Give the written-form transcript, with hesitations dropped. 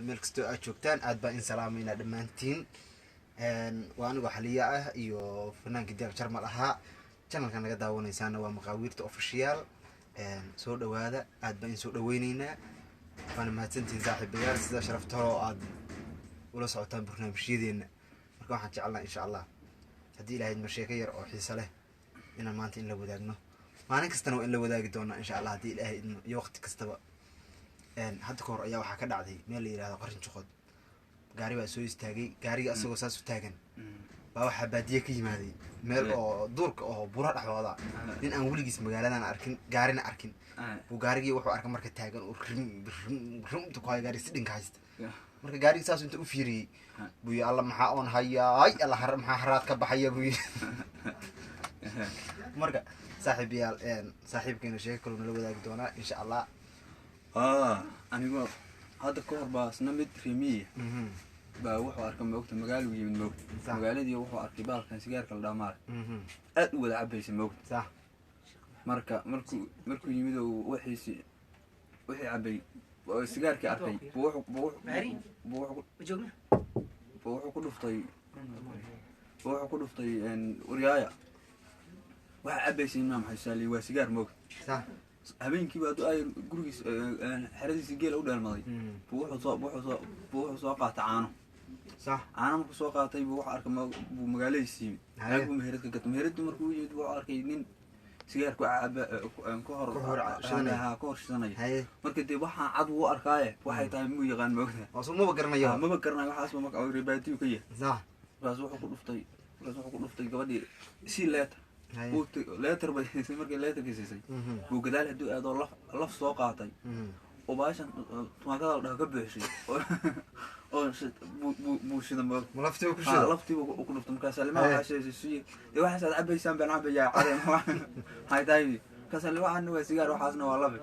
meel kastoo aad joogtaan aad baa in salaamayna dhammaantiin waa anigoo xaliya ah iyo fanaanka Deeq Jarmal ahaa channelka naga daawanaysaana waa maqaawiirta official soo dhawaada aad baa in soo dhaweynaynaa waana mahadsantiin saaxiibayaal sida sharafta oo aad ula socotaan barnaamijyadeena marka waxaan jeclaa insha Allah haddii ilaahay ma sheeko yar oo xiiso leh inaan maanta in la wadaagno maalin kastana in la wadaagi doonaa insha Allah haddii ilaahay iyo waqti kastaba hadda ka hor ayaa waxaa ka dhacday meel la yiraahdo qarin juqod gaari baa soo istaagay gaariga asagoo saas u taagan baa waxaa baadiye ka yimaaday meel oo duurka oo bura dhaxwada nin aan weligiis magaaladan arkin gaarina arkin buu gaarigii wuxuu arkay marka taagan oo rimta ku hay gaari si dhinka haysta marka gaariga saas inta u fiiriyay buu yiri alla maxaa oon hayaay alla maxaa haraad ka baxaya buu yiri marka saaxiibayaal saaxiibkeena sheeko kale la wadaagi doonaa insha Allah anigoo hadda ka hor baa isna mid rimiye baa wuxuu arkay moogta magaalo yimid moogta magaaladii wuxuu arkay baalkan sigaarka la dhamaar aad u wada cabaysa moogta sax markuu yimid oo wixii cabay sigaarkii arkay wuxuu ku dhuftay waryaaya waxa cabaysa inaa maxay saali waa sigaar moogta sax habeenkii baa ay gurigiis xeradiisa geel u dheelmaday wuxuu soo qaatay caano صح أنا مركو سوق قاطي بروح أركب بمجالي السيم أنا بمهرت كت مهرت مركو يجي بروح أركينين سيجار كهر شناها كهر شناها مركو دي بحا عضو أركاية واحد تايم مو يغان موجه أصلا ما بقرنا يوم ما بقرنا واحد اسمه مك أو ربايتي وكيه صح رازوح كل فطي قبل سي لاتر لاتر بس مركو لاتر كيسي وكذا هدو هذا لف سوق قاطي وباشن ما كذا قبل شيء oo buushida ma laftii ku shida laftii ku dhufto marka salma waxa shay ee waxa saad cabaysan baan cabaya cadeen hay tahay ka salma waxaan waa sigaar waxaasna waa labi